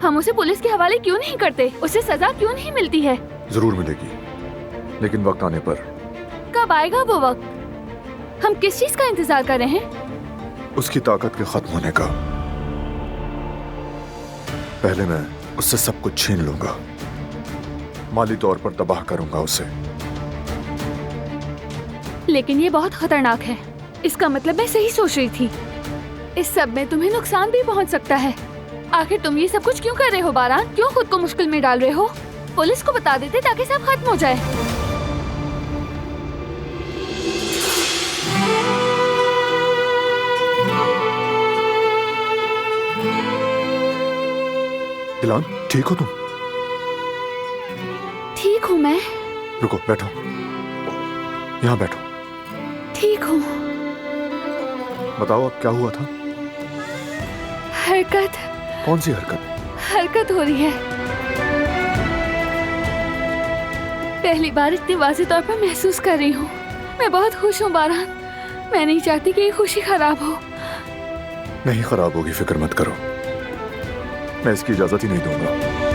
हम उसे पुलिस के हवाले क्यों नहीं करते? उसे सजा क्यों नहीं मिलती है? जरूर मिलेगी, लेकिन वक्त आने पर। कब आएगा वो वक्त? हम किस चीज का इंतजार कर रहे हैं? उसकी ताकत के खत्म होने का। पहले मैं उससे सब कुछ छीन लूंगा, माली तौर पर तबाह करूंगा उसे। लेकिन ये बहुत खतरनाक है। इसका मतलब मैं सही सोच रही थी। इस सब में तुम्हें नुकसान भी पहुंच सकता है। आखिर तुम ये सब कुछ क्यों कर रहे हो बारान? क्यों खुद को मुश्किल में डाल रहे हो? पुलिस को बता देते ताकि सब खत्म हो जाए। दिलान, ठीक हो तुम? ठीक हूँ मैं। रुको, बैठो, यहाँ बैठो। ठीक हूँ। बताओ अब क्या हुआ था? हरकत। कौन सी हरकत? हरकत हो रही है। पहली बार इतनी वाज़ेह तौर पर महसूस कर रही हूँ। मैं बहुत खुश हूँ बारान। मैं नहीं चाहती कि ये खुशी खराब हो। नहीं खराब होगी, फिक्र मत करो। मैं इसकी इजाजत ही नहीं दूंगा।